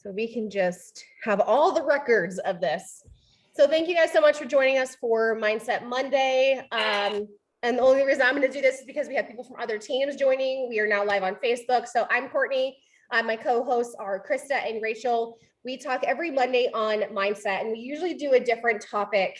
so we can just have all the records of this. So thank you guys so much for joining us for Mindset Monday. And the only reason I'm going to do this is because we have people from other teams joining. We are now live on Facebook. So I'm Courtney. My co-hosts are Krista and Rachel. We talk every Monday on mindset, and we usually do a different topic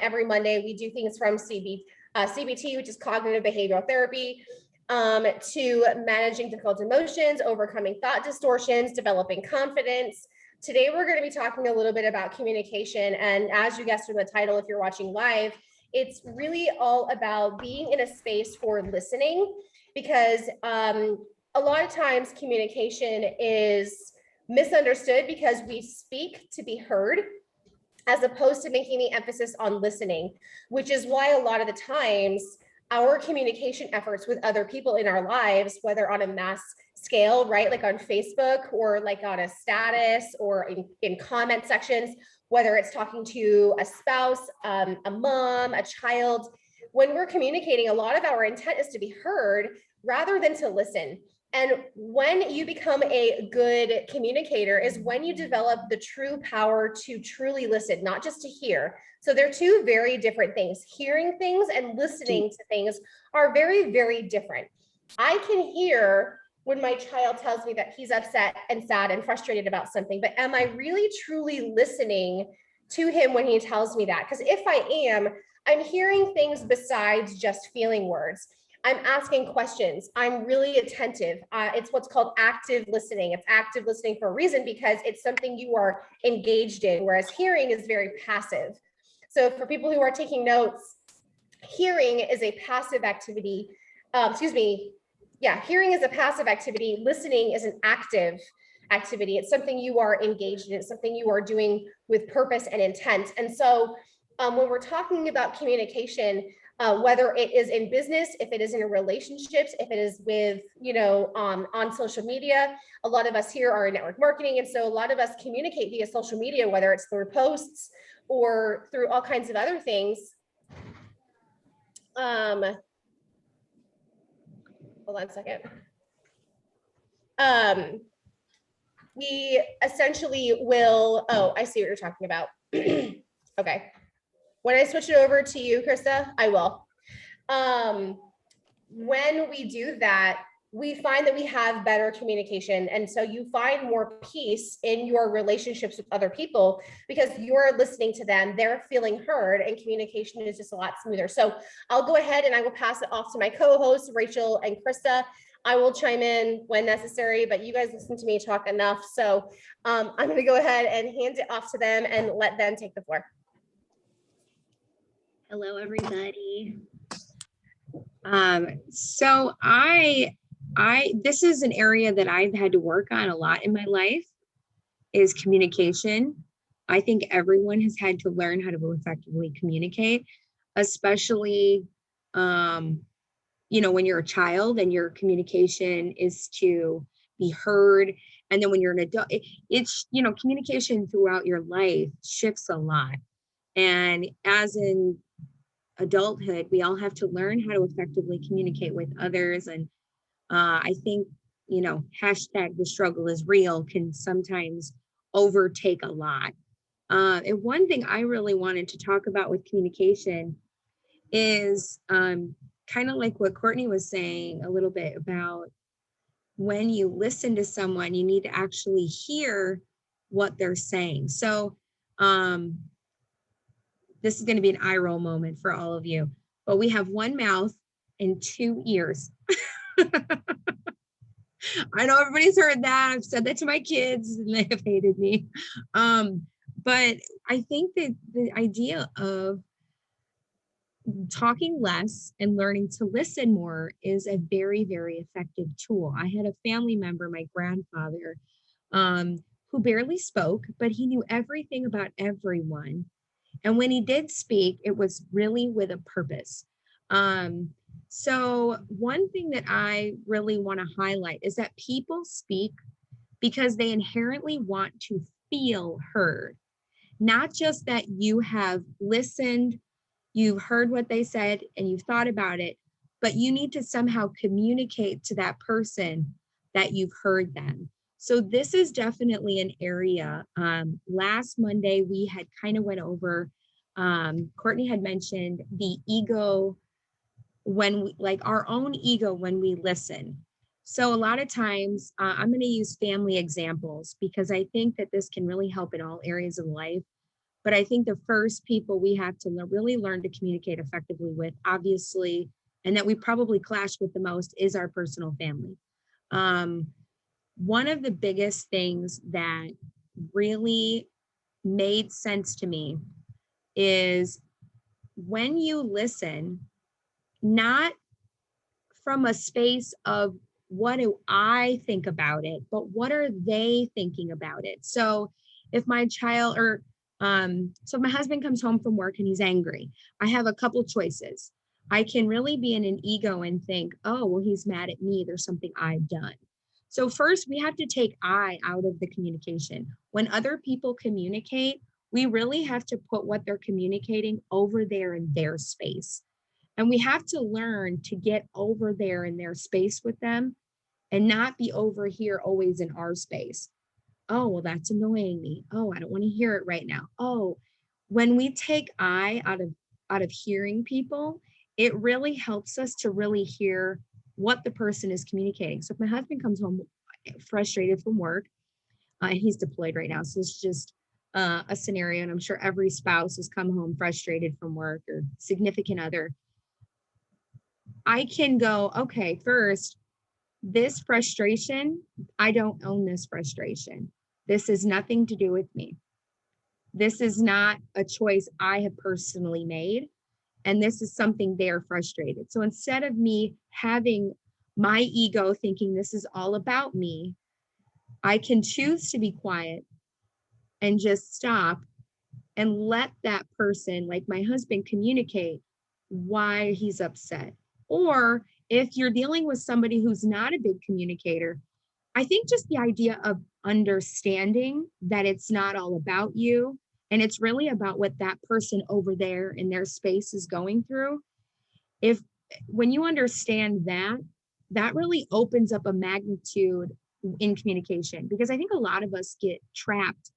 every Monday. We do things from CBT, which is cognitive behavioral therapy, to managing difficult emotions, overcoming thought distortions, developing confidence. Today, we're going to be talking a little bit about communication. And as you guessed from the title, if you're watching live, it's really all about being in a space for listening, because a lot of times communication is misunderstood because we speak to be heard, as opposed to making the emphasis on listening, which is why a lot of the times our communication efforts with other people in our lives, whether on a mass scale, right, like on Facebook or like on a status or in comment sections, whether it's talking to a spouse, a mom, a child, when we're communicating, a lot of our intent is to be heard rather than to listen. And when you become a good communicator is when you develop the true power to truly listen, not just to hear. So they're two very different things. Hearing things and listening to things are very, very different. I can hear when my child tells me that he's upset and sad and frustrated about something, but am I really truly listening to him when he tells me that? Because if I am, I'm hearing things besides just feeling words. I'm asking questions. I'm really attentive. It's what's called active listening. It's active listening for a reason, because it's something you are engaged in, whereas hearing is very passive. So for people who are taking notes, hearing is a passive activity. Hearing is a passive activity. Listening is an active activity. It's something you are engaged in. It's something you are doing with purpose and intent. And so when we're talking about communication, whether it is in business, if it is in relationships, if it is with, on social media, a lot of us here are in network marketing. And so a lot of us communicate via social media, whether it's through posts or through all kinds of other things. Hold on a second. We essentially will, I see what you're talking about. Okay. When I switch it over to you, Krista, I will. When we do that, we find that we have better communication. And so you find more peace in your relationships with other people because you're listening to them, they're feeling heard, and communication is just a lot smoother. So I'll go ahead and I will pass it off to my co-hosts, Rachel and Krista. I will chime in when necessary, but you guys listen to me talk enough. So I'm going to go ahead and hand it off to them and let them take the floor. Hello, everybody. So this is an area that I've had to work on a lot in my life, is communication. I think everyone has had to learn how to effectively communicate, especially, when you're a child and your communication is to be heard. And then when you're an adult, it's communication throughout your life shifts a lot. And as in adulthood, we all have to learn how to effectively communicate with others. And I think, hashtag the struggle is real can sometimes overtake a lot. And one thing I really wanted to talk about with communication is kind of like what Courtney was saying a little bit about when you listen to someone, you need to actually hear what they're saying. So this is going to be an eye roll moment for all of you, but we have one mouth and two ears. I know everybody's heard that. I've said that to my kids and they have hated me. But I think that the idea of talking less and learning to listen more is a very, very effective tool. I had a family member, my grandfather, who barely spoke, but he knew everything about everyone. And when he did speak, it was really with a purpose. So one thing that I really want to highlight is that people speak because they inherently want to feel heard. Not just that you have listened, you've heard what they said, and you've thought about it, but you need to somehow communicate to that person that you've heard them. So this is definitely an area. Last Monday, we had kind of went over, Courtney had mentioned the ego when we, like our own ego when we listen. So a lot of times, I'm going to use family examples because I think that this can really help in all areas of life. But I think the first people we have to really learn to communicate effectively with, obviously, and that we probably clash with the most is our personal family. Um, One of the biggest things that really made sense to me is when you listen, not from a space of what do I think about it, but what are they thinking about it? So if my child or so if my husband comes home from work and he's angry, I have a couple choices. I can really be in an ego and think, oh, well, he's mad at me. There's something I've done. So first we have to take I out of the communication. When other people communicate, we really have to put what they're communicating over there in their space. And we have to learn to get over there in their space with them and not be over here always in our space. Oh, well, that's annoying me. Oh, I don't want to hear it right now. Oh, when we take I out of hearing people, it really helps us to really hear what the person is communicating. So if my husband comes home frustrated from work, and he's deployed right now, so it's just a scenario, and I'm sure every spouse has come home frustrated from work or significant other. I can go, okay, first, this frustration, I don't own this frustration. This has nothing to do with me. This is not a choice I have personally made. And this is something they're frustrated. So instead of me having my ego thinking this is all about me, I can choose to be quiet and just stop and let that person, like my husband, communicate why he's upset. Or if you're dealing with somebody who's not a big communicator, I think just the idea of understanding that it's not all about you and it's really about what that person over there in their space is going through. If when you understand that, that really opens up a magnitude in communication because I think a lot of us get trapped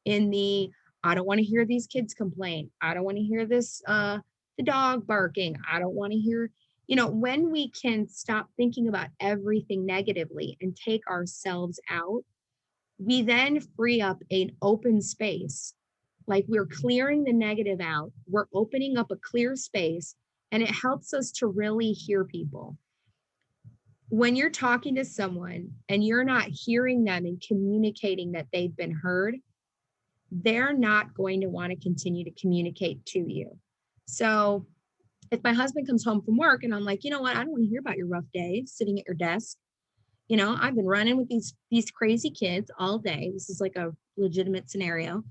in the I don't want to hear these kids complain. I don't want to hear this the dog barking. I don't want to hear, when we can stop thinking about everything negatively and take ourselves out, we then free up an open space. Like we're clearing the negative out, we're opening up a clear space, and it helps us to really hear people. When you're talking to someone and you're not hearing them and communicating that they've been heard, they're not going to want to continue to communicate to you. So if my husband comes home from work and I'm like, you know what, I don't want to hear about your rough day sitting at your desk. I've been running with these crazy kids all day. This is like a legitimate scenario.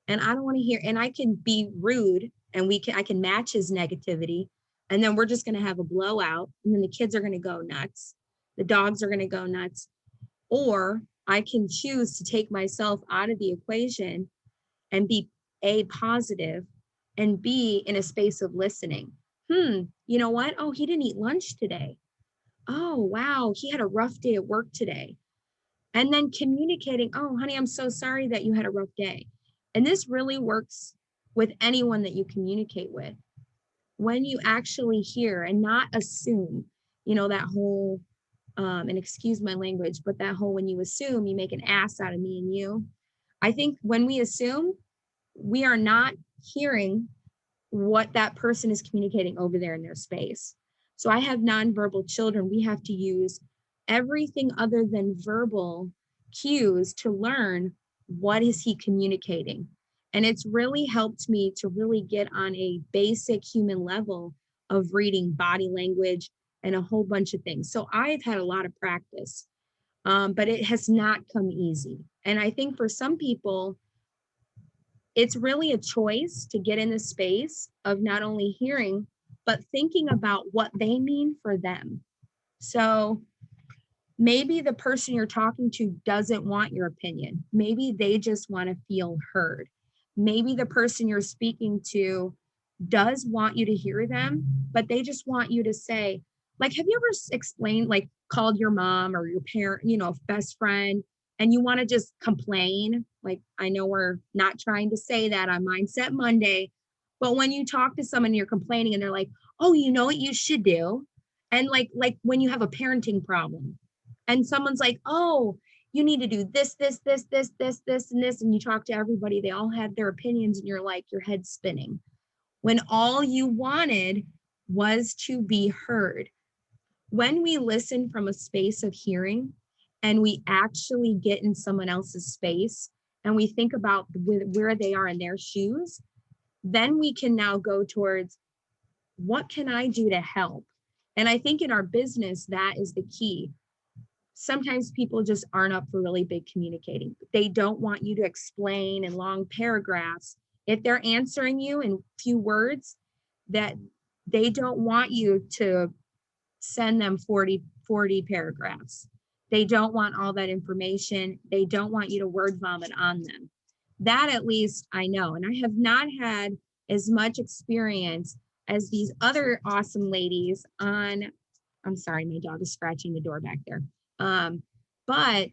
And I don't want to hear, and I can be rude and I can match his negativity. And then we're just going to have a blowout. And then the kids are going to go nuts. The dogs are going to go nuts. Or I can choose to take myself out of the equation and be A, positive, and B, in a space of listening. You know what? Oh, he didn't eat lunch today. Oh, wow, he had a rough day at work today. And then communicating, oh, honey, I'm so sorry that you had a rough day. And this really works with anyone that you communicate with. When you actually hear and not assume, that whole, and excuse my language, but that whole when you assume, you make an ass out of me and you. I think when we assume, we are not hearing what that person is communicating over there in their space. So I have nonverbal children. We have to use everything other than verbal cues to learn what is he communicating. And it's really helped me to really get on a basic human level of reading body language and a whole bunch of things. So I've had a lot of practice, but it has not come easy. And I think for some people, it's really a choice to get in the space of not only hearing, but thinking about what they mean for them. So maybe the person you're talking to doesn't want your opinion. Maybe they just want to feel heard. Maybe the person you're speaking to does want you to hear them, but they just want you to say, like, have you ever explained, like called your mom or your parent, best friend, and you want to just complain, like, I know we're not trying to say that on Mindset Monday, but when you talk to someone, you're complaining and they're like, oh, you know what you should do? And like when you have a parenting problem and someone's like, oh, you need to do this, this, this, this, this, this, and this, and you talk to everybody, they all have their opinions, and you're like, your head's spinning. When all you wanted was to be heard. When we listen from a space of hearing and we actually get in someone else's space and we think about where they are in their shoes, then we can now go towards, what can I do to help? And I think in our business, that is the key. Sometimes people just aren't up for really big communicating. They don't want you to explain in long paragraphs. If they're answering you in few words, that they don't want you to send them 40 paragraphs. They don't want all that information. They don't want you to word vomit on them. That at least I know. And I have not had as much experience as these other awesome ladies on, I'm sorry, my dog is scratching the door back there. But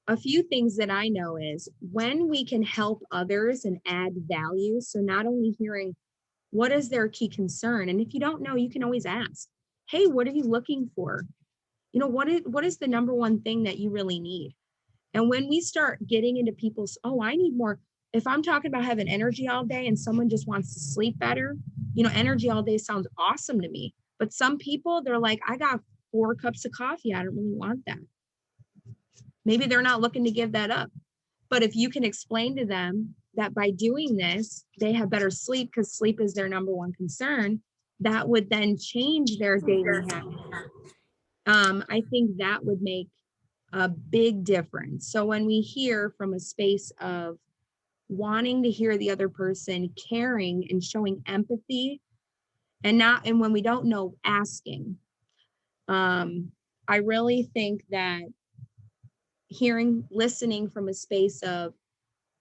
a few things that I know is when we can help others and add value. So not only hearing what is their key concern, and if you don't know, you can always ask, hey, what are you looking for? You know, what is the number one thing that you really need? And when we start getting into people's, oh, I need more. If I'm talking about having energy all day and someone just wants to sleep better, you know, energy all day sounds awesome to me. But some people, they're like, I got 4 cups of coffee. I don't really want that. Maybe they're not looking to give that up. But if you can explain to them that by doing this, they have better sleep because sleep is their number one concern, that would then change their daily habits. I think that would make a big difference. So when we hear from a space of wanting to hear the other person, caring and showing empathy, and when we don't know, asking, I really think that listening from a space of,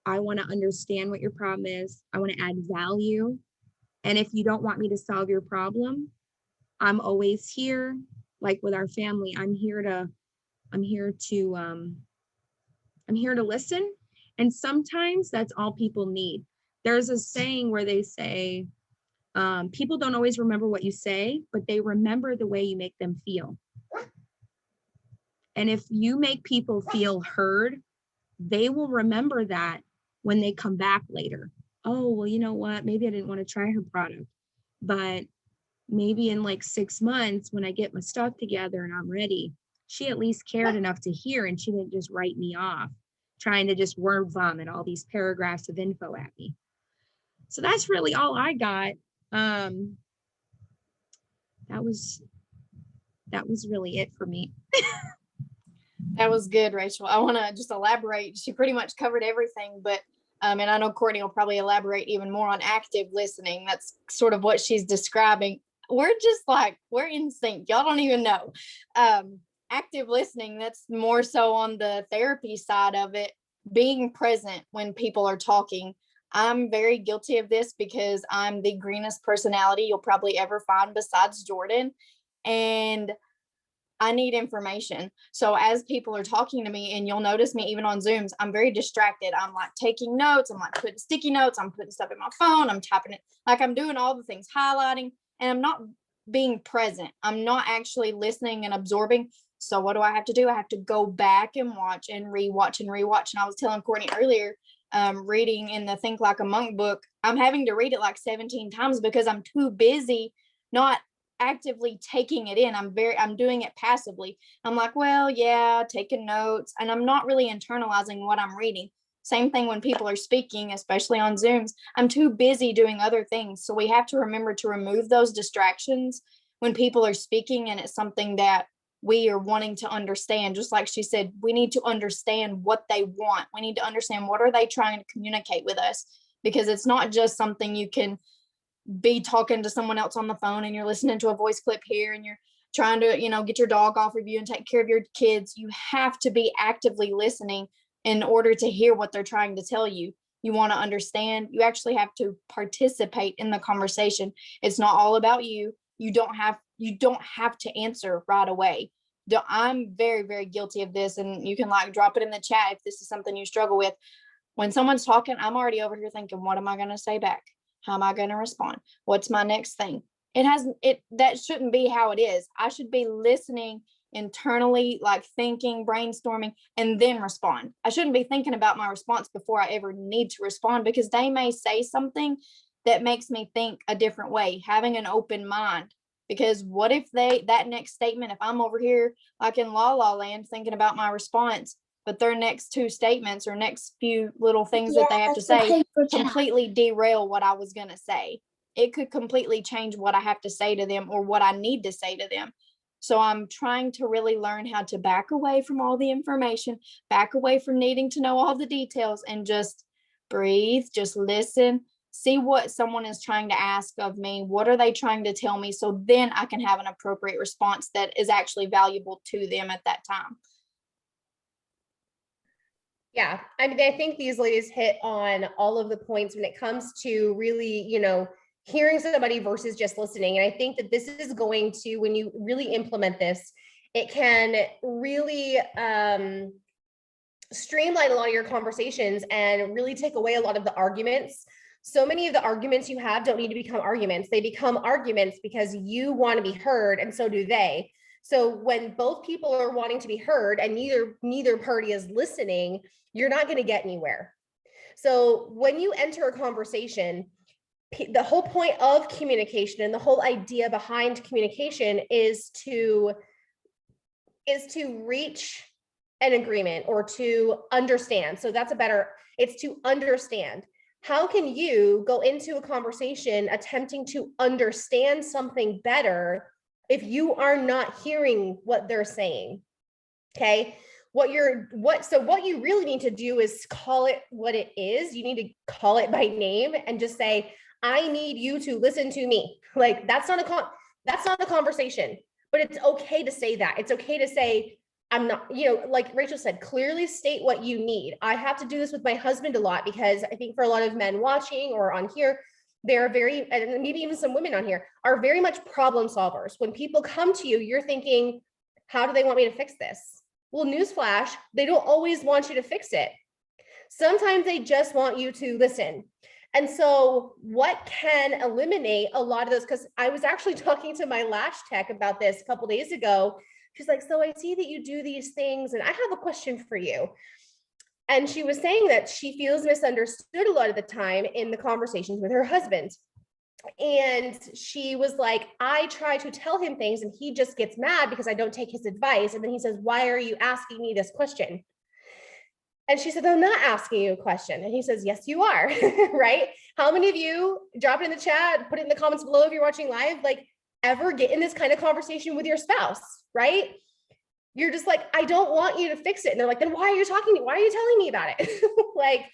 I want to understand what your problem is. I want to add value. And if you don't want me to solve your problem, I'm always here. Like with our family, I'm here to listen. And sometimes that's all people need. There's a saying where they say, people don't always remember what you say, but they remember the way you make them feel. And if you make people feel heard, they will remember that when they come back later. Oh, well, you know what? Maybe I didn't want to try her product, but maybe in like 6 months when I get my stuff together and I'm ready, she at least cared enough to hear, and she didn't just write me off, trying to just word vomit all these paragraphs of info at me. So that's really all I got. That was really it for me. That was good, Rachel. I want to just elaborate. She pretty much covered everything, but and I know Courtney will probably elaborate even more on active listening. That's sort of what she's describing. We're in sync. Y'all don't even know. Active listening, that's more so on the therapy side of it, being present when people are talking. I'm very guilty of this because I'm the greenest personality you'll probably ever find besides Jordan. And I need information. So as people are talking to me, and you'll notice me even on Zooms, I'm very distracted. I'm like taking notes. I'm like putting sticky notes. I'm putting stuff in my phone. I'm typing it. Like I'm doing all the things, highlighting, and I'm not being present. I'm not actually listening and absorbing. So what do I have to do? I have to go back and watch and rewatch and rewatch. And I was telling Courtney earlier, reading in the Think Like a Monk book, I'm having to read it like 17 times because I'm too busy not actively taking it in. I'm doing it passively. I'm like, well, yeah, taking notes, and I'm not really internalizing what I'm reading. Same thing when people are speaking, especially on Zooms. I'm too busy doing other things. So we have to remember to remove those distractions when people are speaking, and it's something that we are wanting to understand. Just like she said, we need to understand what they want. We need to understand what are they trying to communicate with us, because it's not just something you can be talking to someone else on the phone and you're listening to a voice clip here and you're trying to, get your dog off of you and take care of your kids. You have to be actively listening in order to hear what they're trying to tell you. You want to understand, you actually have to participate in the conversation. It's not all about you. You don't have to answer right away. I'm very, very guilty of this. And you can like drop it in the chat if this is something you struggle with. When someone's talking, I'm already over here thinking, what am I going to say back? How am I going to respond? What's my next thing? That shouldn't be how it is. I should be listening internally, like thinking, brainstorming, and then respond. I shouldn't be thinking about my response before I ever need to respond, because they may say something that makes me think a different way, having an open mind. Because what if that next statement, if I'm over here like in La La Land thinking about my response, but their next two statements or next few little things that they have to say completely derail what I was going to say. It could completely change what I have to say to them or what I need to say to them. So I'm trying to really learn how to back away from all the information, back away from needing to know all the details, and just breathe, just listen, see what someone is trying to ask of me. What are they trying to tell me? So then I can have an appropriate response that is actually valuable to them at that time. Yeah, I mean, I think these ladies hit on all of the points when it comes to really, hearing somebody versus just listening. And I think that this is going to, when you really implement this, it can really streamline a lot of your conversations and really take away a lot of the arguments. So many of the arguments you have don't need to become arguments. They become arguments because you want to be heard, and so do they. So when both people are wanting to be heard and neither party is listening, you're not going to get anywhere. So when you enter a conversation, the whole point of communication and the whole idea behind communication is to reach an agreement or to understand. So that's it's to understand. How can you go into a conversation attempting to understand something better if you are not hearing what they're saying? Okay. What you really need to do is call it what it is. You need to call it by name and just say, I need you to listen to me. Like that's not a conversation, but it's okay to say that. It's okay to say, I'm not, like Rachel said, clearly state what you need. I have to do this with my husband a lot because I think for a lot of men watching or on here, they're very, and maybe even some women on here, are very much problem solvers. When people come to you, you're thinking, how do they want me to fix this? Well, newsflash, they don't always want you to fix it. Sometimes they just want you to listen. And so what can eliminate a lot of those, because I was actually talking to my lash tech about this a couple days ago. She's like, so I see that you do these things and I have a question for you. And she was saying that she feels misunderstood a lot of the time in the conversations with her husband. And she was like, I try to tell him things and he just gets mad because I don't take his advice. And then he says, why are you asking me this question? And she said, I'm not asking you a question. And he says, yes, you are, right? How many of you, drop it in the chat, put it in the comments below if you're watching live, like ever get in this kind of conversation with your spouse, right? You're just like, I don't want you to fix it. And they're like, then why are you talking to me? Why are you telling me about it? Like,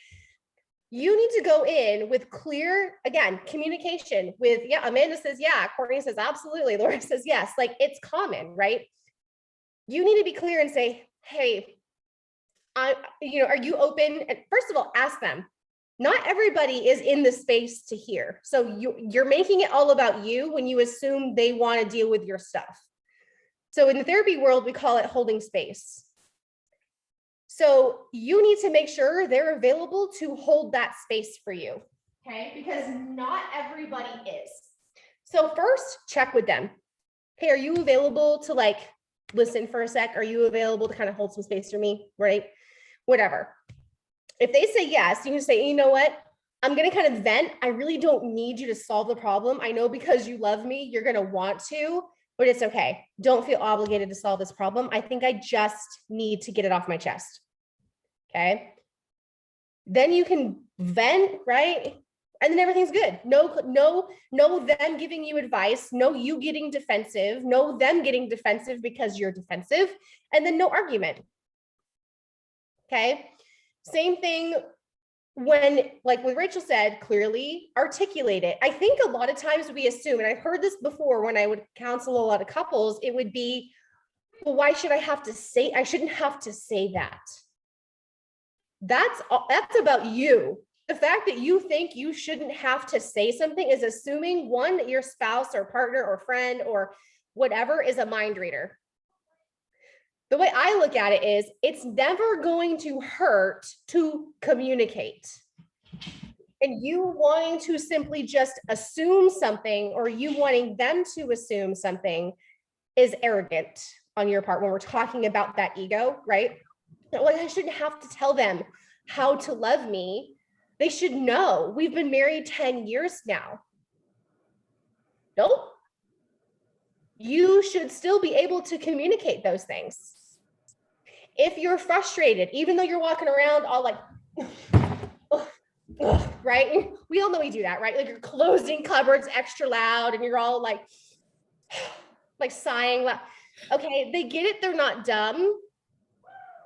you need to go in with clear, again, communication with, yeah, Amanda says, yeah, Courtney says, absolutely. Laura says, yes, like it's common, right? You need to be clear and say, hey, are you open? And first of all, ask them. Not everybody is in the space to hear. So you're making it all about you when you assume they want to deal with your stuff. So in the therapy world, we call it holding space. So you need to make sure they're available to hold that space for you, okay? Because not everybody is. So first, check with them. Hey, are you available to like listen for a sec? Are you available to kind of hold some space for me, right? Whatever. If they say yes, you can say, you know what? I'm going to kind of vent. I really don't need you to solve the problem. I know because you love me, you're going to want to, but it's okay. Don't feel obligated to solve this problem. I think I just need to get it off my chest. Okay. Then you can vent, right? And then everything's good. No them giving you advice, no you getting defensive, no them getting defensive because you're defensive, and then no argument. Okay. Same thing when, like what Rachel said, clearly articulate it. I think a lot of times we assume, and I've heard this before when I would counsel a lot of couples, it would be, well, why should I shouldn't have to say that. That's about you. The fact that you think you shouldn't have to say something is assuming one, that your spouse or partner or friend or whatever is a mind reader. The way I look at it is it's never going to hurt to communicate. And you wanting to simply just assume something, or you wanting them to assume something, is arrogant on your part when we're talking about that ego, right? Like, I shouldn't have to tell them how to love me. They should know. We've been married 10 years now. Nope. You should still be able to communicate those things. If you're frustrated, even though you're walking around all like, right? We all know we do that, right? Like, you're closing cupboards extra loud and you're all like sighing. Okay, they get it. They're not dumb.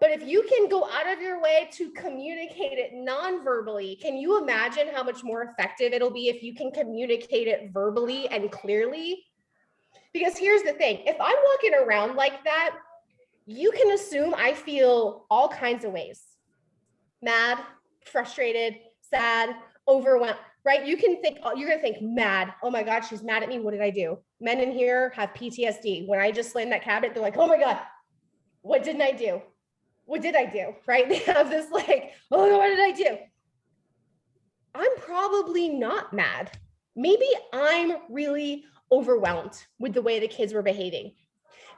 But if you can go out of your way to communicate it non-verbally, can you imagine how much more effective it'll be if you can communicate it verbally and clearly? Because here's the thing, if I'm walking around like that, you can assume I feel all kinds of ways. Mad, frustrated, sad, overwhelmed, right? You can think, you're gonna think mad. Oh my God, she's mad at me. What did I do? Men in here have PTSD. When I just slammed that cabinet, they're like, oh my God, what didn't I do? What did I do? Right? They have this like, oh, what did I do? I'm probably not mad. Maybe I'm really overwhelmed with the way the kids were behaving.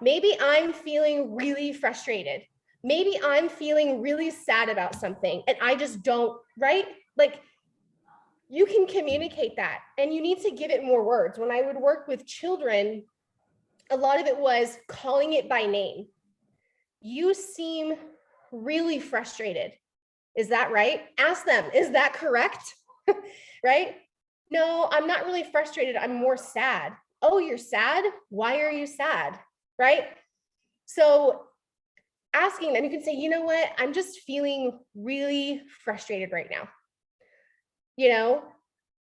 Maybe I'm feeling really frustrated. Maybe I'm feeling really sad about something and I just don't, right? Like, you can communicate that and you need to give it more words. When I would work with children, a lot of it was calling it by name. You seem really frustrated. Is that right? Ask them, is that correct? Right? No, I'm not really frustrated. I'm more sad. Oh, you're sad? Why are you sad? Right? So asking them, you can say, you know what? I'm just feeling really frustrated right now. You know,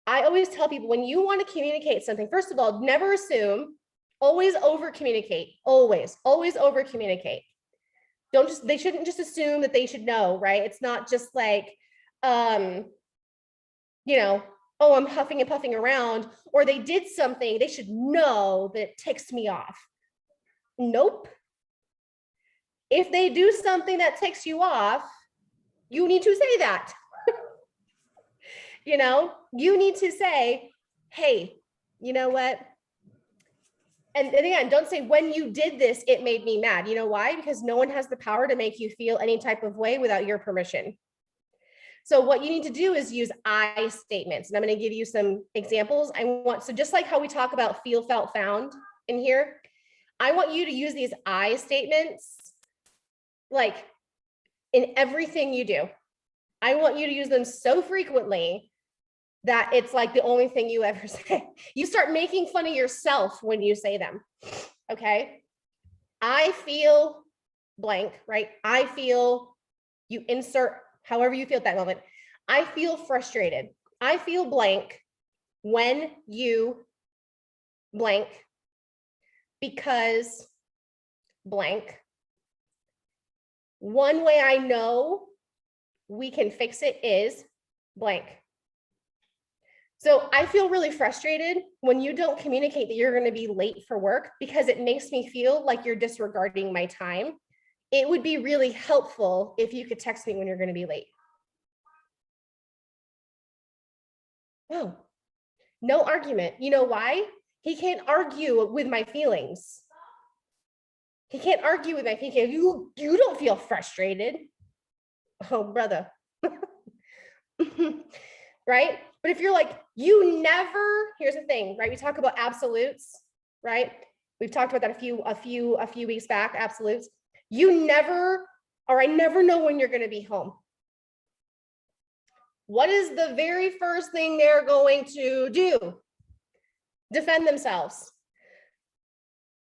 I always tell people when you want to communicate something, first of all, never assume, always over communicate, always over communicate. They shouldn't just assume that they should know, right? It's not just like, you know, oh, I'm huffing and puffing around, or they did something, they should know that it ticks me off. Nope. If they do something that ticks you off, you need to say that. You know, you need to say, hey, you know what? And again, don't say when you did this, it made me mad. You know why? Because no one has the power to make you feel any type of way without your permission. So what you need to do is use I statements. And I'm going to give you some examples. So just like how we talk about feel, felt, found in here, I want you to use these I statements like in everything you do. I want you to use them so frequently that it's like the only thing you ever say. You start making fun of yourself when you say them, okay? I feel blank, right? I feel, you insert however you feel at that moment. I feel frustrated. I feel blank when you blank because blank. One way I know we can fix it is blank. So I feel really frustrated when you don't communicate that you're going to be late for work because it makes me feel like you're disregarding my time. It would be really helpful if you could text me when you're going to be late. Oh, no argument. You know why? He can't argue with my feelings. He can't argue with my feelings. You don't feel frustrated. Oh, brother. Right? But if you're like, you never, here's the thing, right? We talk about absolutes, right? We've talked about that a few weeks back, absolutes. You never, or I never know when you're going to be home. What is the very first thing they're going to do? Defend themselves.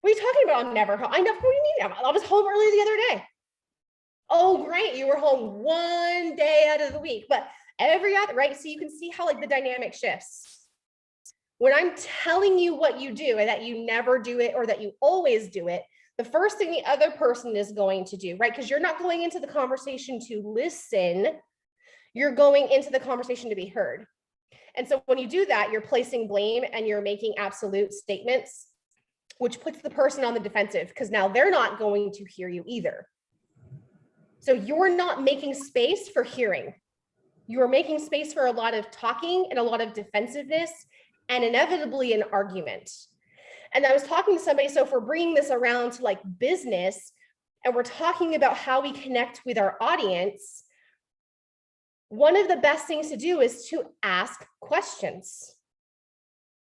What are you talking about? I'm never home. What do you mean? I was home early the other day. Oh, great. You were home one day out of the week, but every other, right? So you can see how like the dynamic shifts. When I'm telling you what you do and that you never do it or that you always do it, the first thing the other person is going to do, right? Because you're not going into the conversation to listen, you're going into the conversation to be heard. And so when you do that, you're placing blame and you're making absolute statements. which puts the person on the defensive because now they're not going to hear you either. So you're not making space for hearing. You're making space for a lot of talking and a lot of defensiveness and inevitably an argument. And I was talking to somebody, so if we're bringing this around to like business and we're talking about how we connect with our audience, one of the best things to do is to ask questions,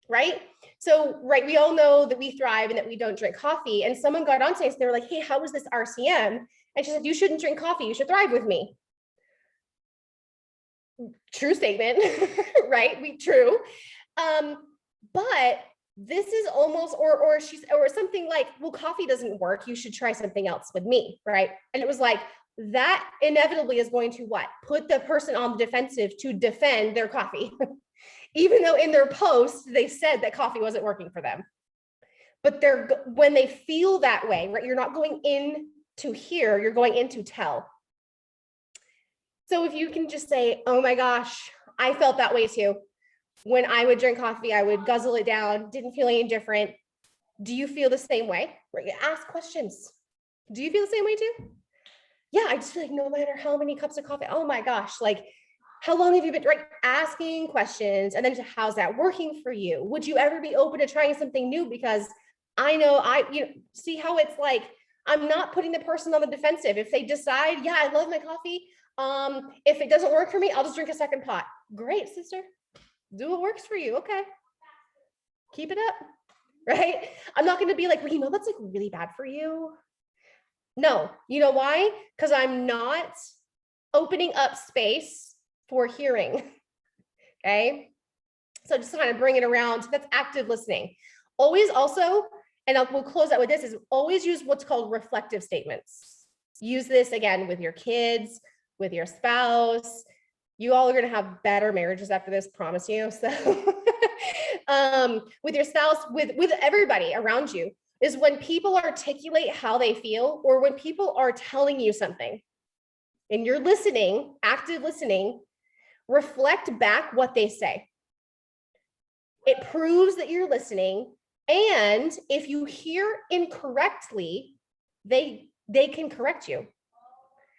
right? So, right, we all know that we thrive and that we don't drink coffee. And someone got on stage, they were like, hey, how was this RCM? And she said, you shouldn't drink coffee, you should thrive with me. True statement, right? True. But this is almost, or something like, well, coffee doesn't work, you should try something else with me, right? And it was like, that inevitably is going to what? Put the person on the defensive to defend their coffee. Even though in their post, they said that coffee wasn't working for them. But when they feel that way, right? You're not going in to hear, you're going in to tell. So if you can just say, oh my gosh, I felt that way too. When I would drink coffee, I would guzzle it down, didn't feel any different. Do you feel the same way? Right? Ask questions. Do you feel the same way too? Yeah, I just feel like no matter how many cups of coffee, oh my gosh, like how long have you been, right? Asking questions, and then how's that working for you? Would you ever be open to trying something new? Because I know see how it's like, I'm not putting the person on the defensive. If they decide, yeah, I love my coffee. If it doesn't work for me, I'll just drink a second pot. Great, sister. Do what works for you. Okay. Keep it up. Right? I'm not going to be like, well, that's like really bad for you. No, you know why? Because I'm not opening up space for hearing. Okay. So just kind of bring it around. That's active listening. Always also, and we'll close out with this, is always use what's called reflective statements. Use this again with your kids, with your spouse. You all are going to have better marriages after this, promise you. So with your spouse, with everybody around you, is when people articulate how they feel, or when people are telling you something and you're listening, active listening, reflect back what they say. It proves that you're listening. And if you hear incorrectly, they can correct you.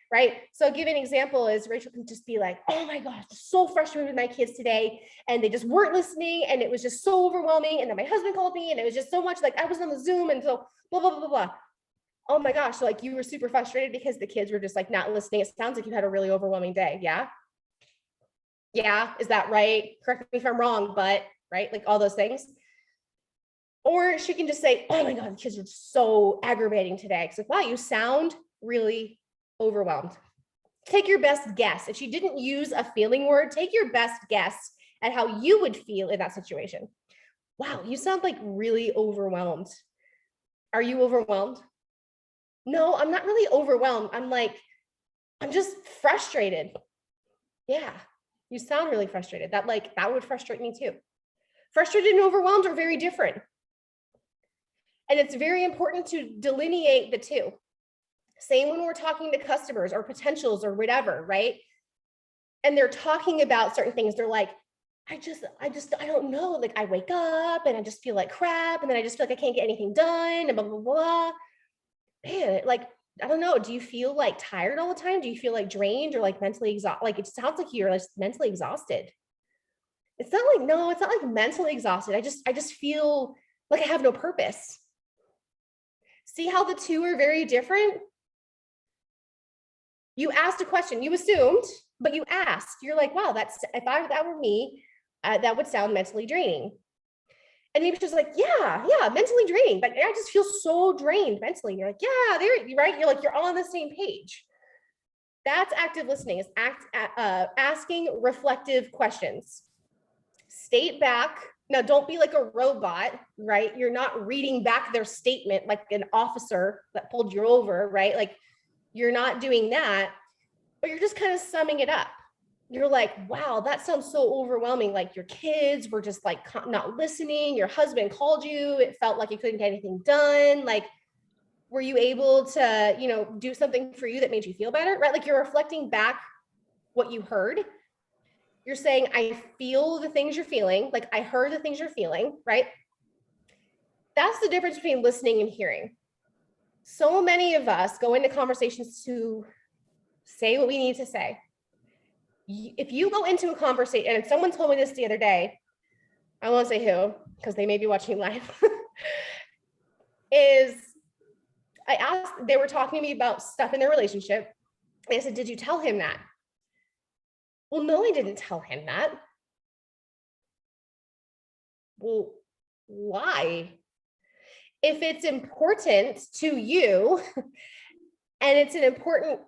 Right? So I'll give you an example is Rachel can just be like, oh my gosh, so frustrated with my kids today. And they just weren't listening. And it was just so overwhelming. And then my husband called me and it was just so much, like I was on the Zoom and so blah, blah, blah, blah. Oh my gosh. So like you were super frustrated because the kids were just like not listening. It sounds like you had a really overwhelming day. Yeah. Yeah. Is that right? Correct me if I'm wrong, but right. Like all those things. Or she can just say, oh my God, the kids are so aggravating today. It's like, wow, you sound really overwhelmed. Take your best guess. If she didn't use a feeling word, take your best guess at how you would feel in that situation. Wow, you sound like really overwhelmed. Are you overwhelmed? No, I'm not really overwhelmed. I'm just frustrated. Yeah, you sound really frustrated. That would frustrate me too. Frustrated and overwhelmed are very different. And it's very important to delineate the two. Same when we're talking to customers or potentials or whatever, right? And they're talking about certain things. They're like, I don't know. Like I wake up and I just feel like crap. And then I just feel like I can't get anything done and blah, blah, blah. Man, like, I don't know. Do you feel like tired all the time? Do you feel like drained or like mentally exhausted? Like it sounds like you're like mentally exhausted. It's not like mentally exhausted. I just feel like I have no purpose. See how the two are very different? You asked a question, you assumed, but you asked. You're like, wow, that were me, that would sound mentally draining. And maybe she's like, yeah, mentally draining, but I just feel so drained mentally. And you're like, yeah, right? You're like, you're all on the same page. That's active listening, is asking reflective questions. State back. Now, don't be like a robot, right? You're not reading back their statement like an officer that pulled you over, right? Like, you're not doing that, but you're just kind of summing it up. You're like, wow, that sounds so overwhelming. Like your kids were just like not listening. Your husband called you. It felt like you couldn't get anything done. Like, were you able to, do something for you that made you feel better, right? Like you're reflecting back what you heard. You're saying, I feel the things you're feeling. Like I heard the things you're feeling, right? that's the difference between listening and hearing. So many of us go into conversations to say what we need to say. If you go into a conversation, and someone told me this the other day, I won't say who, because they may be watching live, is I asked, they were talking to me about stuff in their relationship. And I said, did you tell him that? Well, no, I didn't tell him that. Well, why? If it's important to you and it's an important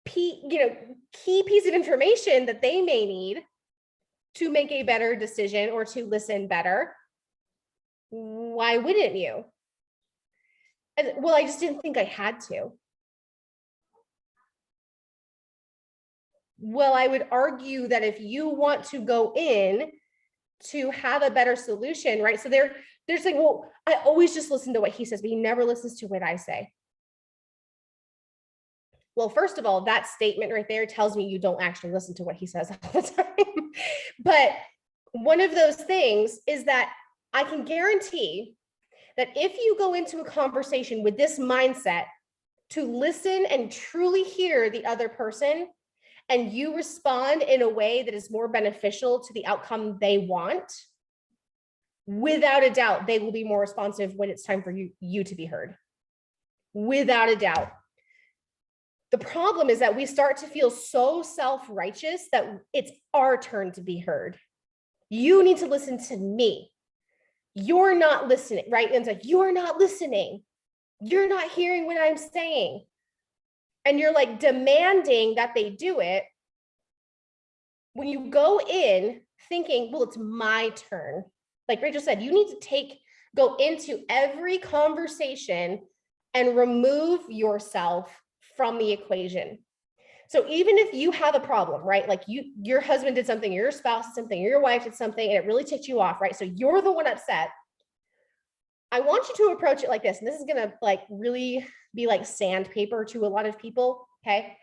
key piece of information that they may need to make a better decision or to listen better, why wouldn't you? And, well, I just didn't think I had to. Well, I would argue that if you want to go in to have a better solution, right? So they're saying, well, I always just listen to what he says, but he never listens to what I say. Well, first of all, that statement right there tells me you don't actually listen to what he says all the time. But one of those things is that I can guarantee that if you go into a conversation with this mindset to listen and truly hear the other person, and you respond in a way that is more beneficial to the outcome they want, without a doubt, they will be more responsive when it's time for you to be heard. Without a doubt. The problem is that we start to feel so self-righteous that it's our turn to be heard. You need to listen to me. You're not listening, right? And it's like, you're not listening. You're not hearing what I'm saying. And you're like demanding that they do it. When you go in thinking, well, it's my turn. Like Rachel said, you need to go into every conversation and remove yourself from the equation. So even if you have a problem, right? Like your husband did something, your spouse did something, your wife did something, and it really ticked you off, right? So you're the one upset. I want you to approach it like this. And this is gonna like really be like sandpaper to a lot of people, okay?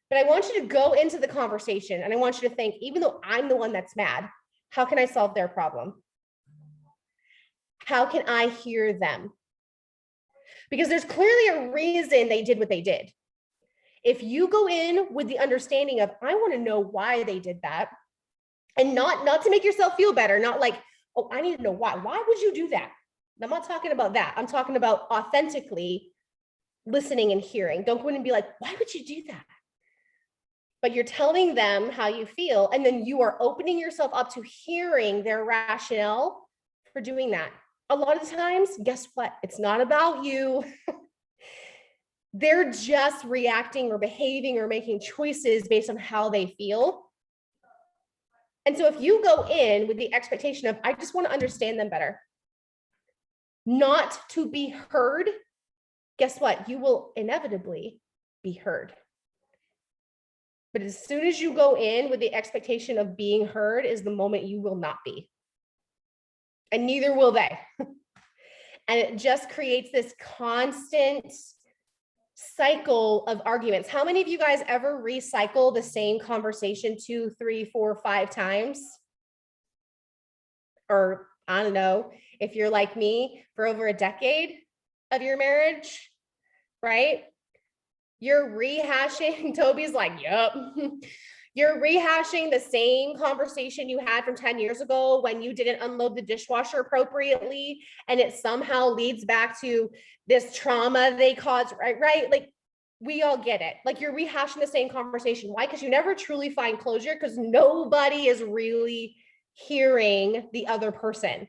But I want you to go into the conversation and I want you to think, even though I'm the one that's mad, how can I solve their problem? How can I hear them? Because there's clearly a reason they did what they did. If you go in with the understanding of, I want to know why they did that, and not to make yourself feel better, not like, oh, I need to know why. Why would you do that? I'm not talking about that. I'm talking about authentically listening and hearing. Don't go in and be like, why would you do that? But you're telling them how you feel, and then you are opening yourself up to hearing their rationale for doing that. A lot of times, guess what? It's not about you. They're just reacting or behaving or making choices based on how they feel. And so if you go in with the expectation of, I just want to understand them better, not to be heard, guess what? You will inevitably be heard. But as soon as you go in with the expectation of being heard is the moment you will not be. And neither will they. And it just creates this constant cycle of arguments. How many of you guys ever recycle the same conversation 2, 3, 4, 5 times? Or I don't know, if you're like me, for over a decade of your marriage, right? You're rehashing, Toby's like, yep. You're rehashing the same conversation you had from 10 years ago when you didn't unload the dishwasher appropriately, and it somehow leads back to this trauma they caused, right? Like, we all get it. Like, you're rehashing the same conversation. Why? Because you never truly find closure, because nobody is really hearing the other person.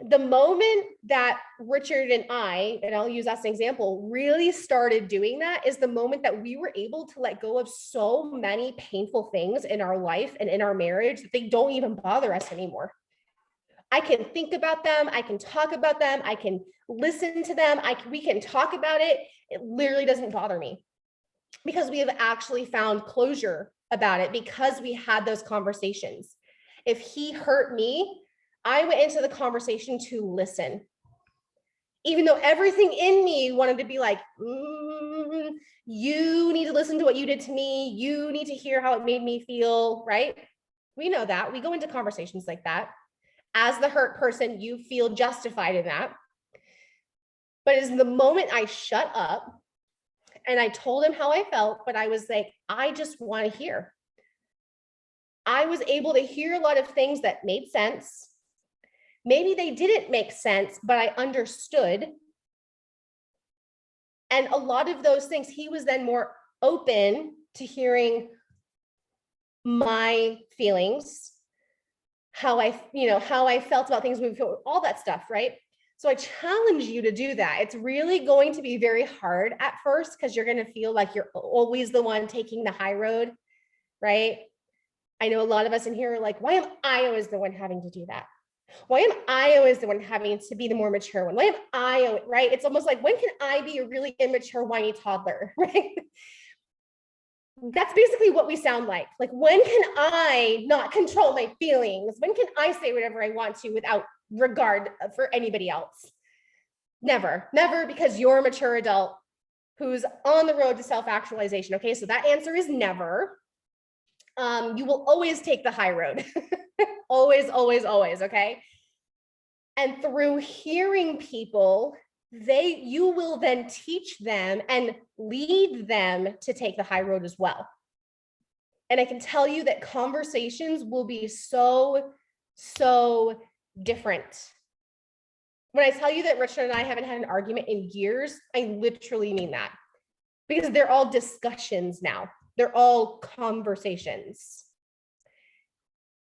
The moment that Richard and I, and I'll use us as an example, really started doing that is the moment that we were able to let go of so many painful things in our life and in our marriage that they don't even bother us anymore. I can think about them. I can talk about them. I can listen to them. We can talk about it. It literally doesn't bother me because we have actually found closure about it because we had those conversations. If he hurt me, I went into the conversation to listen, even though everything in me wanted to be like, you need to listen to what you did to me. You need to hear how it made me feel, right? We know that. We go into conversations like that. As the hurt person, you feel justified in that. But it's the moment I shut up and I told him how I felt, but I was like, I just want to hear. I was able to hear a lot of things that made sense. Maybe they didn't make sense, but I understood. And a lot of those things, he was then more open to hearing my feelings, how I felt about things moving forward, all that stuff, right? So I challenge you to do that. It's really going to be very hard at first because you're going to feel like you're always the one taking the high road, right? I know a lot of us in here are like, why am I always the one having to do that? Why am I always the one having to be the more mature one? Why am I, right? It's almost like, when can I be a really immature, whiny toddler, right? That's basically what we sound like. Like, when can I not control my feelings? When can I say whatever I want to without regard for anybody else? Never, never, because you're a mature adult who's on the road to self-actualization. Okay, so that answer is never. You will always take the high road. Always, always, always, okay? And through hearing people, you will then teach them and lead them to take the high road as well. And I can tell you that conversations will be so, so different. When I tell you that Richard and I haven't had an argument in years, I literally mean that, because they're all discussions now. They're all conversations.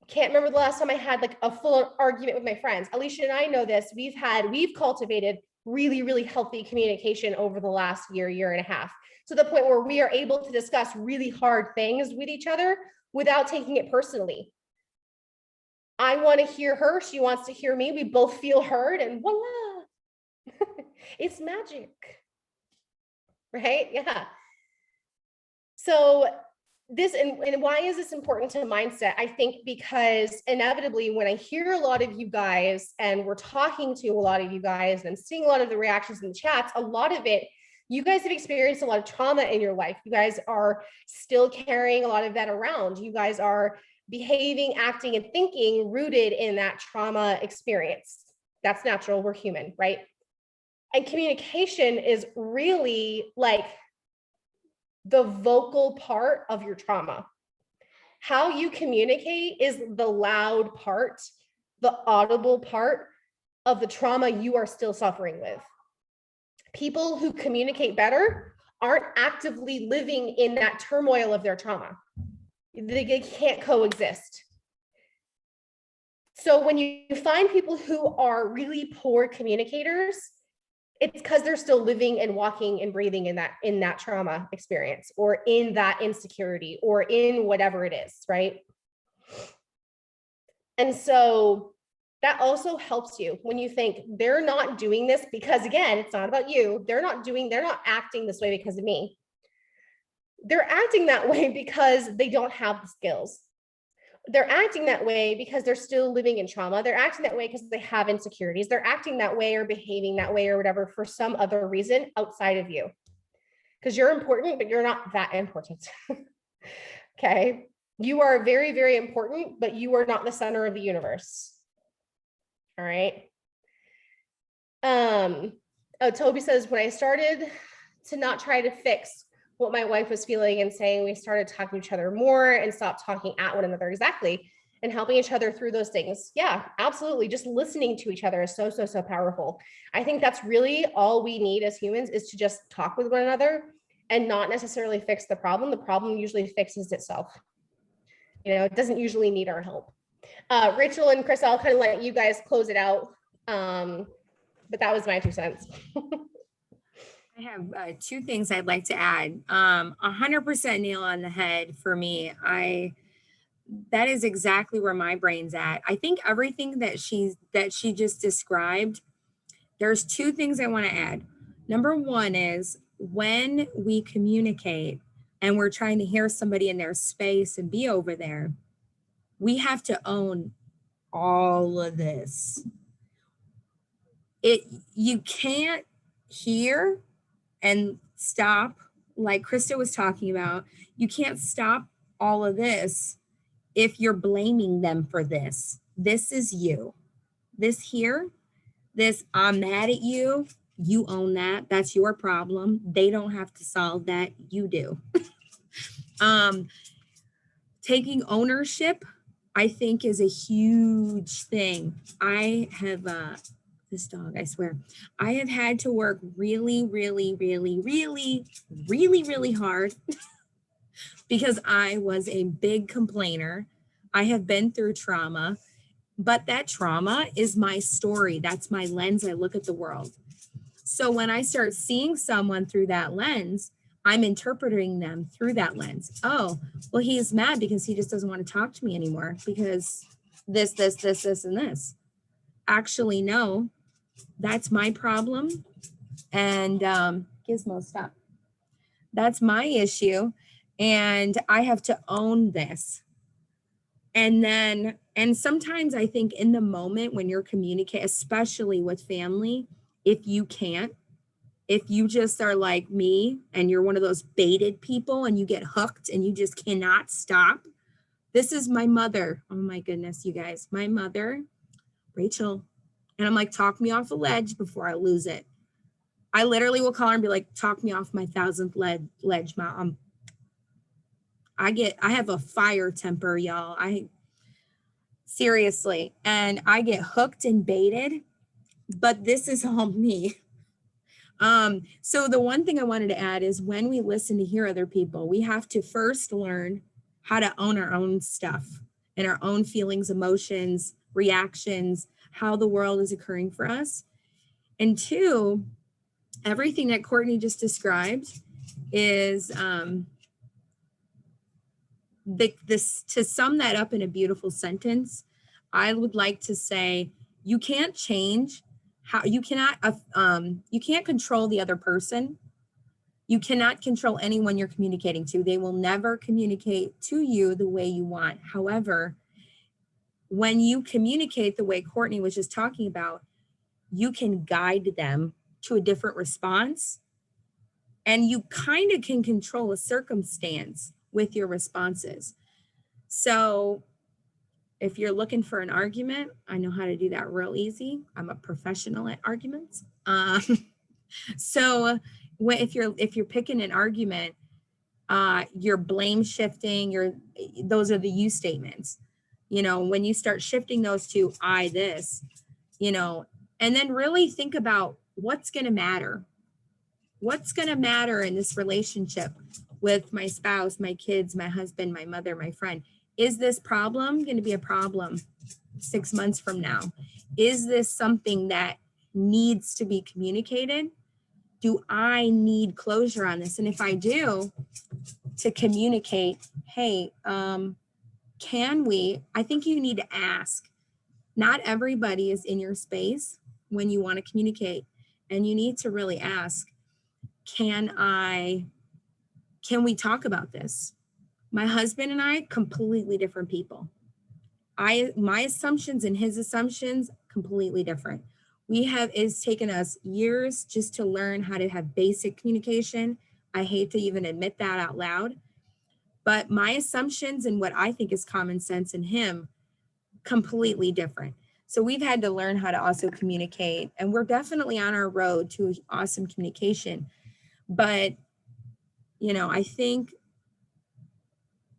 Can't remember the last time I had like a full argument with my friends. Alicia and I know this. We've cultivated really, really healthy communication over the last year and a half, to the point where we are able to discuss really hard things with each other without taking it personally. I want to hear her. She wants to hear me. We both feel heard, and voila. It's magic. Right? Yeah. So this, and why is this important to mindset? I think because inevitably, when I hear a lot of you guys and we're talking to a lot of you guys and I'm seeing a lot of the reactions in the chats, a lot of it, you guys have experienced a lot of trauma in your life. You guys are still carrying a lot of that around. You guys are behaving, acting, and thinking rooted in that trauma experience. That's natural. We're human, right? And communication is really like the vocal part of your trauma. How you communicate is the loud part, the audible part of the trauma you are still suffering with. People who communicate better aren't actively living in that turmoil of their trauma. They can't coexist. So when you find people who are really poor communicators, it's because they're still living and walking and breathing in that trauma experience, or in that insecurity, or in whatever it is, right? And so that also helps you when you think they're not doing this because, again, it's not about you. They're not acting this way because of me. They're acting that way because they don't have the skills. They're acting that way because they're still living in trauma. They're acting that way because they have insecurities. They're acting that way or behaving that way or whatever for some other reason outside of you. Because you're important, but you're not that important. Okay. You are very, very important, but you are not the center of the universe. All right. Toby says, when I started to not try to fix what my wife was feeling and saying, we started talking to each other more and stopped talking at one another. Exactly. And helping each other through those things. Yeah, absolutely. Just listening to each other is so, so, so powerful. I think that's really all we need as humans, is to just talk with one another and not necessarily fix the problem. The problem usually fixes itself. You know, it doesn't usually need our help. Rachel and Chris, I'll kind of let you guys close it out. But that was my 2 cents. I have 2 things I'd like to add. 100% nail on the head for me. That is exactly where my brain's at. I think everything that she just described, there's 2 things I want to add. Number 1 is, when we communicate and we're trying to hear somebody in their space and be over there, we have to own all of this. You can't hear and stop, like Krista was talking about. You can't stop all of this if you're blaming them for this. This is you. this here, this I'm mad at you, you own that. That's your problem. They don't have to solve that. You do. Taking ownership, I think, is a huge thing. I have this dog, I swear, I have had to work really, really, really, really, really, really hard because I was a big complainer. I have been through trauma, but that trauma is my story. That's my lens. I look at the world. So when I start seeing someone through that lens, I'm interpreting them through that lens. Oh, well, he's mad because he just doesn't want to talk to me anymore because this, and this. Actually, no, that's my problem. And Gizmo, stop. That's my issue. And I have to own this. And sometimes I think in the moment when you're communicating, especially with family, if you can't, if you just are like me and you're one of those baited people and you get hooked and you just cannot stop. This is my mother. Oh my goodness, you guys, my mother, Rachel. And I'm like, talk me off a ledge before I lose it. I literally will call her and be like, talk me off my 1000th ledge, Mom. I have a fire temper, y'all. Seriously. And I get hooked and baited, but this is all me. So the one thing I wanted to add is when we listen to hear other people, we have to first learn how to own our own stuff and our own feelings, emotions, reactions, how the world is occurring for us. And two, everything that Courtney just described is to sum that up in a beautiful sentence, I would like to say, you can't change how you can't control the other person. You cannot control anyone you're communicating to. They will never communicate to you the way you want. However, when you communicate the way Courtney was just talking about, you can guide them to a different response. And you kind of can control a circumstance with your responses. So if you're looking for an argument, I know how to do that real easy. I'm a professional at arguments. So if you're picking an argument, you're blame shifting, those are the you statements. When you start shifting those to I this, and then really think about what's going to matter. What's going to matter in this relationship with my spouse, my kids, my husband, my mother, my friend? Is this problem going to be a problem 6 months from now? Is this something that needs to be communicated? Do I need closure on this? And if I do, to communicate, hey, can we? I think you need to ask. Not everybody is in your space when you want to communicate, and you need to really ask, can we talk about this? My husband and I, completely different people. My assumptions and his assumptions, completely different. It's taken us years just to learn how to have basic communication. I hate to even admit that out loud, but my assumptions and what I think is common sense in him, completely different. So we've had to learn how to also communicate, and we're definitely on our road to awesome communication. But, I think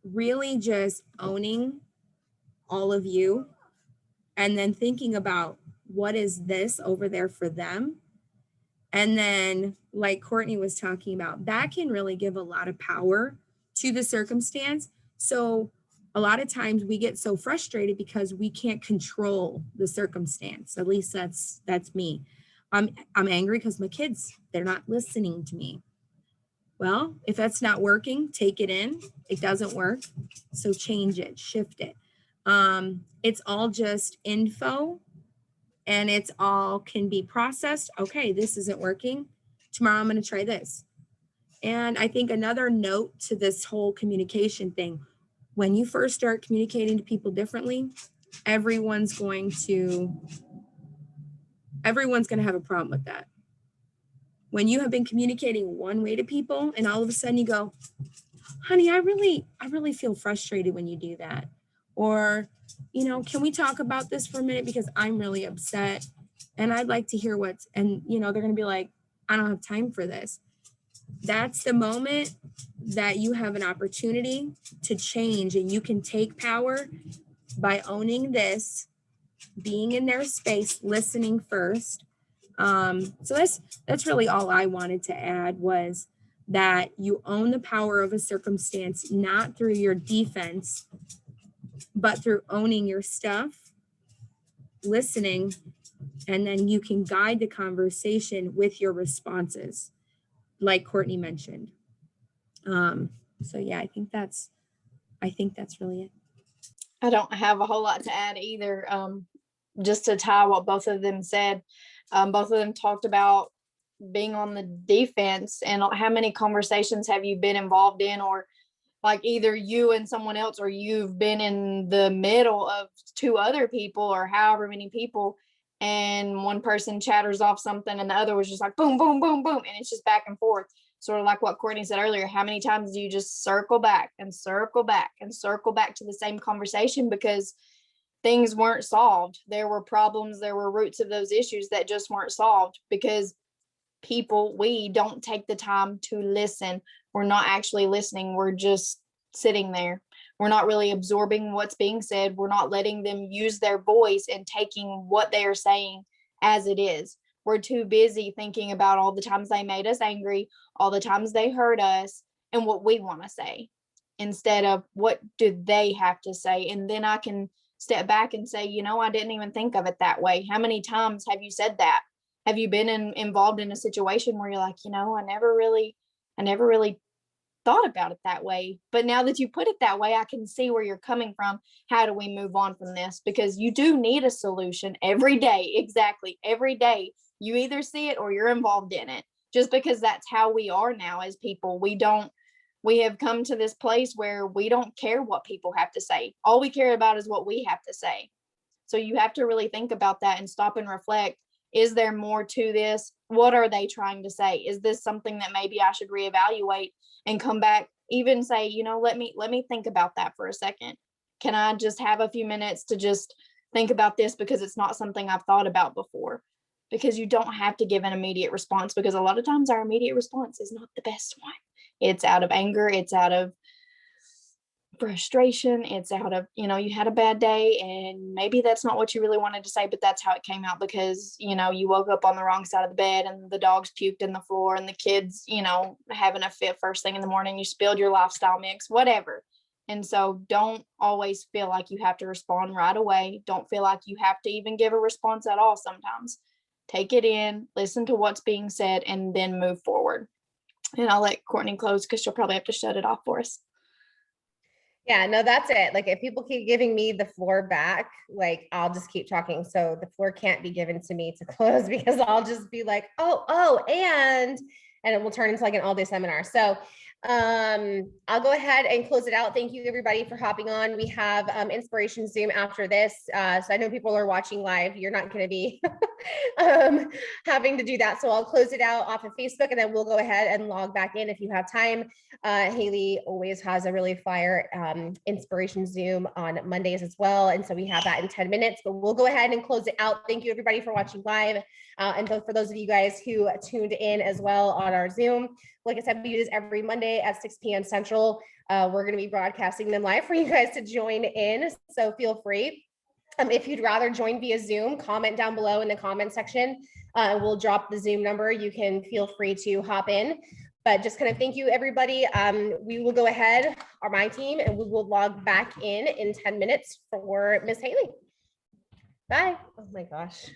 really just owning all of you and then thinking about what is this over there for them. And then like Courtney was talking about, that can really give a lot of power to the circumstance. So a lot of times we get so frustrated because we can't control the circumstance. At least that's me. I'm angry because my kids, they're not listening to me. Well, if that's not working, take it in. It doesn't work. So change it, shift it. It's all just info and it's all can be processed. Okay, this isn't working. Tomorrow I'm going to try this. And I think another note to this whole communication thing, when you first start communicating to people differently, everyone's going to have a problem with that. When you have been communicating one way to people and all of a sudden you go, honey, I really feel frustrated when you do that. Or, can we talk about this for a minute because I'm really upset and I'd like to hear and they're going to be like, I don't have time for this. That's the moment that you have an opportunity to change, and you can take power by owning this, being in their space, listening first. So that's really all I wanted to add, was that you own the power of a circumstance, not through your defense, but through owning your stuff, listening, and then you can guide the conversation with your responses, like Courtney mentioned. So yeah, I think that's really it. I don't have a whole lot to add either. Just to tie what both of them said, both of them talked about being on the defense, and how many conversations have you been involved in, or like either you and someone else, or you've been in the middle of two other people or however many people, and one person chatters off something and the other was just like boom, boom, boom, boom, and it's just back and forth. Sort of like what Courtney said earlier, how many times do you just circle back and circle back and circle back to the same conversation because things weren't solved? There were problems, there were roots of those issues that just weren't solved because we don't take the time to listen. We're not actually listening. We're just sitting there. We're not really absorbing what's being said. We're not letting them use their voice and taking what they are saying as it is. We're too busy thinking about all the times they made us angry, all the times they hurt us, and what we want to say, instead of what do they have to say. And then I can step back and say, I didn't even think of it that way. How many times have you said that? Have you been involved in a situation where you're like, I never really thought about it that way. But now that you put it that way, I can see where you're coming from. How do we move on from this? Because you do need a solution every day. Exactly. Every day you either see it or you're involved in it, just because that's how we are now as people. We have come to this place where we don't care what people have to say. All we care about is what we have to say. So you have to really think about that and stop and reflect. Is there more to this? What are they trying to say? Is this something that maybe I should reevaluate and come back, even say, let me think about that for a second. Can I just have a few minutes to just think about this, because it's not something I've thought about before? Because you don't have to give an immediate response, because a lot of times our immediate response is not the best one. It's out of anger, it's out of frustration, it's out of, you had a bad day and maybe that's not what you really wanted to say, but that's how it came out because, you woke up on the wrong side of the bed and the dogs puked in the floor and the kids, having a fit first thing in the morning, you spilled your lifestyle mix, whatever. And so don't always feel like you have to respond right away. Don't feel like you have to even give a response at all. Sometimes take it in, listen to what's being said, and then move forward. And I'll let Courtney close because she'll probably have to shut it off for us. Yeah, no, that's it. Like if people keep giving me the floor back, like I'll just keep talking. So the floor can't be given to me to close because I'll just be like, and it will turn into like an all-day seminar. So I'll go ahead and close it out. Thank you everybody for hopping on. We have Inspiration Zoom after this. So I know people are watching live. You're not going to be having to do that. So I'll close it out off of Facebook and then we'll go ahead and log back in if you have time. Haley always has a really fire Inspiration Zoom on Mondays as well. And so we have that in 10 minutes, but we'll go ahead and close it out. Thank you everybody for watching live. And for those of you guys who tuned in as well on our Zoom, like I said, we do this every Monday at 6 p.m. Central. We're going to be broadcasting them live for you guys to join in. So feel free. If you'd rather join via Zoom, comment down below in the comment section. We'll drop the Zoom number. You can feel free to hop in. But just kind of thank you, everybody. We will go ahead, my team, and we will log back in 10 minutes for Miss Haley. Bye. Oh my gosh.